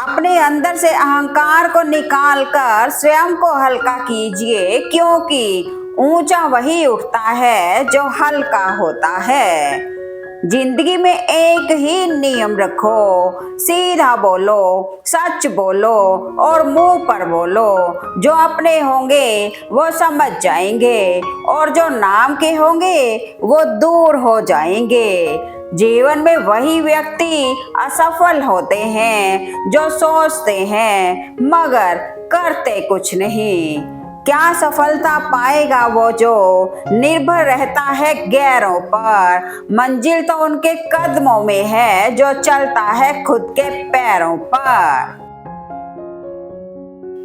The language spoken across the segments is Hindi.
अपने अंदर से अहंकार को निकालकर स्वयं को हल्का कीजिए, क्योंकि ऊंचा वही उठता है जो हल्का होता है। जिंदगी में एक ही नियम रखो, सीधा बोलो, सच बोलो और मुंह पर बोलो। जो अपने होंगे वो समझ जाएंगे और जो नाम के होंगे वो दूर हो जाएंगे। जीवन में वही व्यक्ति असफल होते हैं जो सोचते हैं मगर करते कुछ नहीं। क्या सफलता पाएगा वो जो निर्भर रहता है गैरों पर। मंजिल तो उनके कदमों में है जो चलता है खुद के पैरों पर।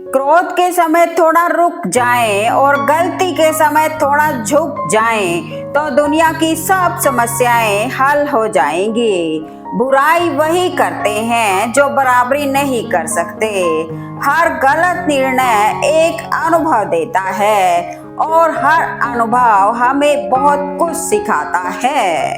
क्रोध के समय थोड़ा रुक जाएं और गलती के समय थोड़ा झुक जाएं तो दुनिया की सब समस्याएं हल हो जाएंगी। बुराई वही करते हैं जो बराबरी नहीं कर सकते। हर गलत निर्णय एक अनुभव देता है और हर अनुभव हमें बहुत कुछ सिखाता है।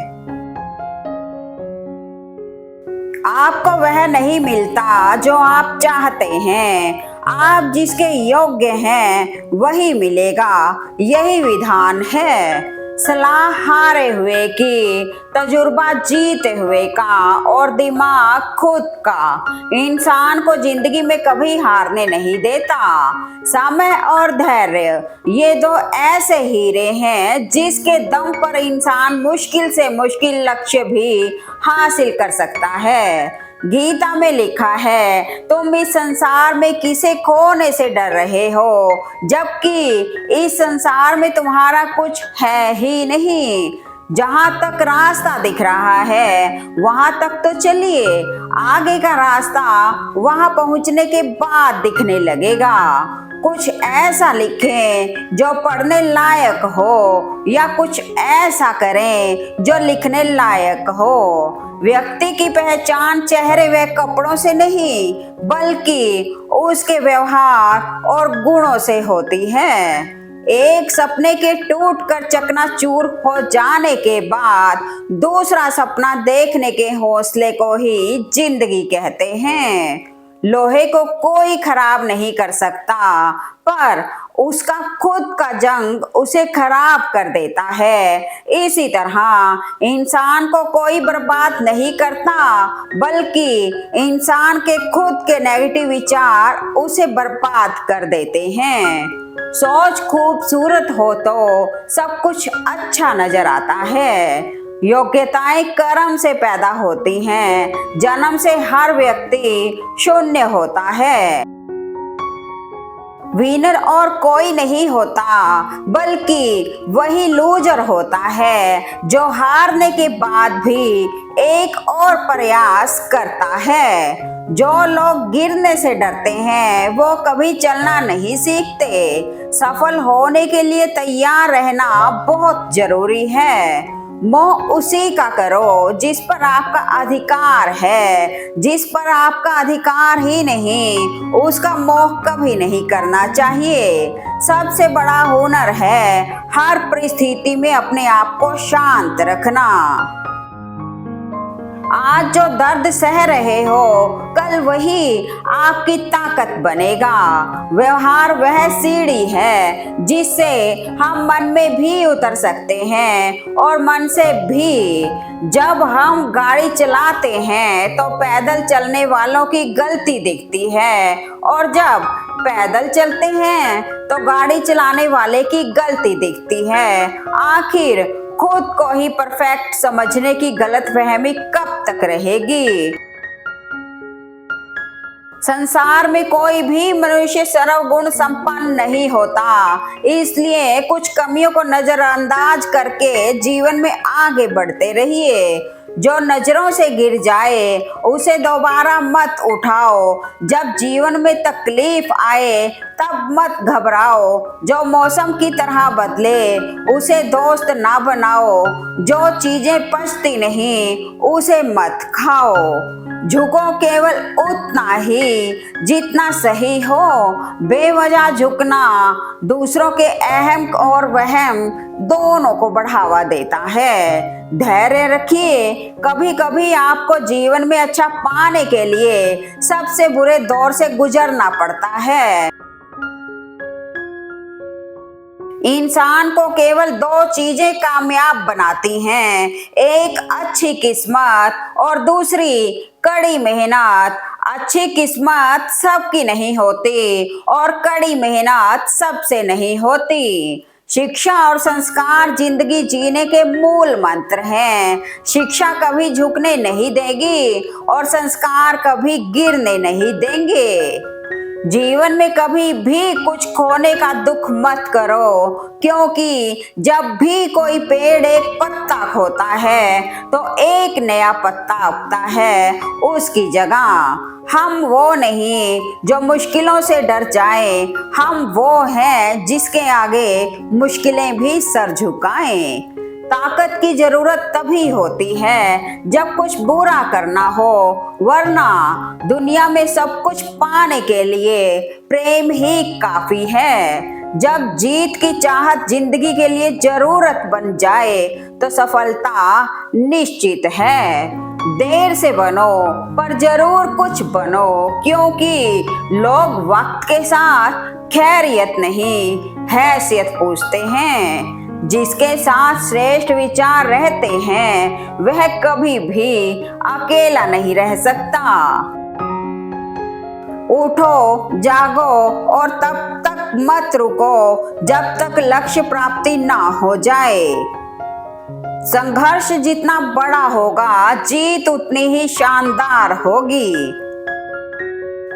आपको वह नहीं मिलता जो आप चाहते हैं, आप जिसके योग्य हैं वही मिलेगा, यही विधान है। सलाह हारे हुए की, तजुर्बा जीते हुए का और दिमाग खुद का इंसान को जिंदगी में कभी हारने नहीं देता। समय और धैर्य ये दो ऐसे हीरे हैं जिसके दम पर इंसान मुश्किल से मुश्किल लक्ष्य भी हासिल कर सकता है। गीता में लिखा है, तुम इस संसार में किसे खोने से डर रहे हो, जबकि इस संसार में तुम्हारा कुछ है ही नहीं। जहाँ तक रास्ता दिख रहा है वहां तक तो चलिए, आगे का रास्ता वहां पहुंचने के बाद दिखने लगेगा। कुछ ऐसा लिखें जो पढ़ने लायक हो या कुछ ऐसा करें जो लिखने लायक हो। व्यक्ति की पहचान चेहरे व कपड़ों से नहीं बल्कि उसके व्यवहार और गुणों से होती है। एक सपने के टूटकर चकनाचूर हो जाने के बाद दूसरा सपना देखने के हौसले को ही जिंदगी कहते हैं। लोहे को कोई खराब नहीं कर सकता, पर उसका खुद का जंग उसे खराब कर देता है। इसी तरह इंसान को कोई बर्बाद नहीं करता, बल्कि इंसान के खुद के नेगेटिव विचार उसे बर्बाद कर देते हैं। सोच खूबसूरत हो तो सब कुछ अच्छा नजर आता है। योग्यताएं कर्म से पैदा होती हैं, जन्म से हर व्यक्ति शून्य होता है। विनर और कोई नहीं होता, बल्कि वही लूजर होता है जो हारने के बाद भी एक और प्रयास करता है। जो लोग गिरने से डरते हैं वो कभी चलना नहीं सीखते। सफल होने के लिए तैयार रहना बहुत जरूरी है। मोह उसी का करो जिस पर आपका अधिकार है। जिस पर आपका अधिकार ही नहीं उसका मोह कभी नहीं करना चाहिए। सबसे बड़ा हुनर है हर परिस्थिति में अपने आप को शांत रखना। आज जो दर्द सह रहे हो कल वही आपकी ताकत बनेगा। व्यवहार वह सीढ़ी है जिससे हम मन में भी उतर सकते हैं और मन से भी। जब हम गाड़ी चलाते हैं तो पैदल चलने वालों की गलती दिखती है और जब पैदल चलते हैं तो गाड़ी चलाने वाले की गलती दिखती है। आखिर खुद को ही परफेक्ट समझने की गलतफहमी कब तक रहेगी। संसार में कोई भी मनुष्य सर्वगुण संपन्न नहीं होता, इसलिए कुछ कमियों को नजरअंदाज करके जीवन में आगे बढ़ते रहिए। जो नजरों से गिर जाए उसे दोबारा मत उठाओ। जब जीवन में तकलीफ आए तब मत घबराओ। जो मौसम की तरह बदले उसे दोस्त ना बनाओ। जो चीजें पचती नहीं उसे मत खाओ। झुको केवल उतना ही जितना सही हो। बेवजह झुकना दूसरों के अहम और वहम दोनों को बढ़ावा देता है। धैर्य रखिए, कभी कभी आपको जीवन में अच्छा पाने के लिए सबसे बुरे दौर से गुजरना पड़ता है। इंसान को केवल दो चीजें कामयाब बनाती हैं, एक अच्छी किस्मत और दूसरी कड़ी मेहनत। अच्छी किस्मत सबकी नहीं होती और कड़ी मेहनत सबसे नहीं होती। शिक्षा और संस्कार जिंदगी जीने के मूल मंत्र हैं। शिक्षा कभी झुकने नहीं देगी और संस्कार कभी गिरने नहीं देंगे। जीवन में कभी भी कुछ खोने का दुख मत करो, क्योंकि जब भी कोई पेड़ एक पत्ता खोता है तो एक नया पत्ता उगता है उसकी जगह। हम वो नहीं जो मुश्किलों से डर जाए, हम वो हैं जिसके आगे मुश्किलें भी सर झुकाएं। ताकत की जरूरत तभी होती है जब कुछ बुरा करना हो, वरना दुनिया में सब कुछ पाने के लिए प्रेम ही काफी है। जब जीत की चाहत जिंदगी के लिए जरूरत बन जाए तो सफलता निश्चित है। देर से बनो पर जरूर कुछ बनो, क्योंकि लोग वक्त के साथ खैरियत नहीं हैसियत पूछते हैं। जिसके साथ श्रेष्ठ विचार रहते हैं वह कभी भी अकेला नहीं रह सकता। उठो, जागो और तब तक मत रुको जब तक लक्ष्य प्राप्ति ना हो जाए। संघर्ष जितना बड़ा होगा, जीत उतनी ही शानदार होगी।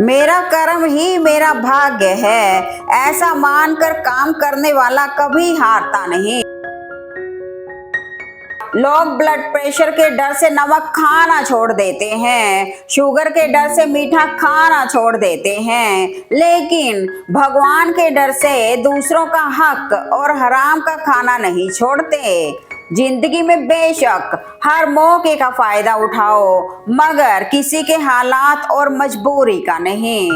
मेरा कर्म ही मेरा भाग्य है, ऐसा मानकर काम करने वाला कभी हारता नहीं। लोग ब्लड प्रेशर के डर से नमक खाना छोड़ देते हैं, शुगर के डर से मीठा खाना छोड़ देते हैं, लेकिन भगवान के डर से दूसरों का हक और हराम का खाना नहीं छोड़ते। जिंदगी में बेशक हर मौके का फायदा उठाओ, मगर किसी के हालात और मजबूरी का नहीं।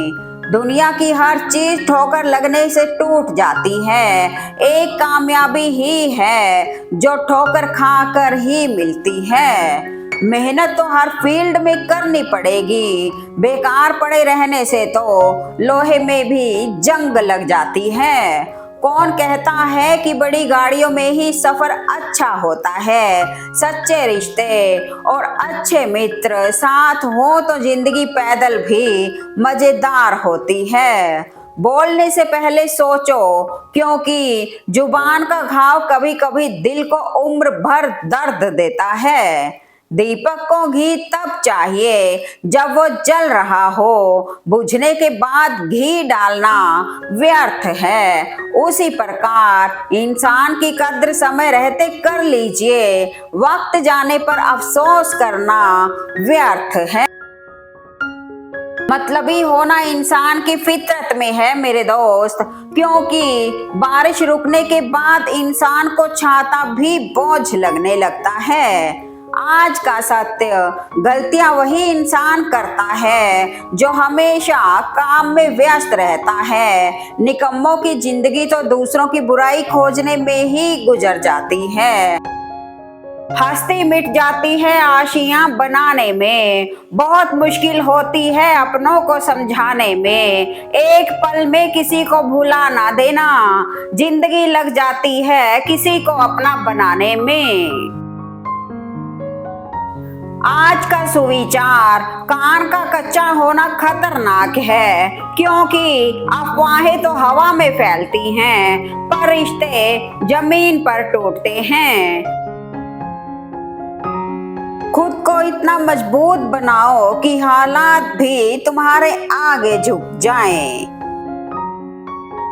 दुनिया की हर चीज ठोकर लगने से टूट जाती है, एक कामयाबी ही है जो ठोकर खाकर ही मिलती है। मेहनत तो हर फील्ड में करनी पड़ेगी, बेकार पड़े रहने से तो लोहे में भी जंग लग जाती है। कौन कहता है कि बड़ी गाड़ियों में ही सफर अच्छा होता है? सच्चे रिश्ते और अच्छे मित्र साथ हो तो जिंदगी पैदल भी मजेदार होती है। बोलने से पहले सोचो, क्योंकि जुबान का घाव कभी कभी दिल को उम्र भर दर्द देता है। दीपक को घी तब चाहिए जब वो जल रहा हो, बुझने के बाद घी डालना व्यर्थ है। उसी प्रकार इंसान की कद्र समय रहते कर लीजिए, वक्त जाने पर अफसोस करना व्यर्थ है। मतलबी होना इंसान की फितरत में है मेरे दोस्त, क्योंकि बारिश रुकने के बाद इंसान को छाता भी बोझ लगने लगता है। आज का सत्य, गलतियां वही इंसान करता है जो हमेशा काम में व्यस्त रहता है। निकम्मों की जिंदगी तो दूसरों की बुराई खोजने में ही गुजर जाती है। हस्ती मिट जाती है आशियां बनाने में, बहुत मुश्किल होती है अपनों को समझाने में। एक पल में किसी को भुला ना देना, जिंदगी लग जाती है किसी को अपना बनाने में। आज का सुविचार, कान का कच्चा होना खतरनाक है, क्योंकि अफवाहें तो हवा में फैलती हैं पर रिश्ते जमीन पर टूटते हैं। खुद को इतना मजबूत बनाओ कि हालात भी तुम्हारे आगे झुक जाएं।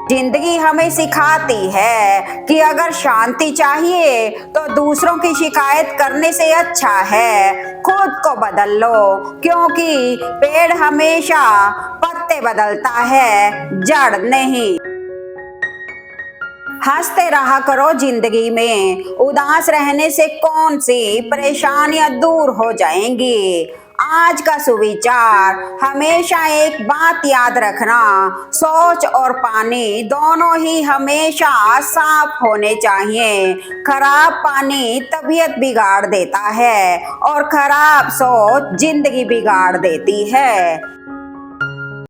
जिंदगी हमें सिखाती है कि अगर शांति चाहिए तो दूसरों की शिकायत करने से अच्छा है खुद को बदल लो, क्योंकि पेड़ हमेशा पत्ते बदलता है, जड़ नहीं। हंसते रहा करो जिंदगी में, उदास रहने से कौन सी परेशानियां दूर हो जाएंगी। आज का सुविचार, हमेशा एक बात याद रखना, शौच और पानी दोनों ही हमेशा साफ होने चाहिए। खराब पानी तबीयत बिगाड़ देता है और खराब शौच जिंदगी बिगाड़ देती है।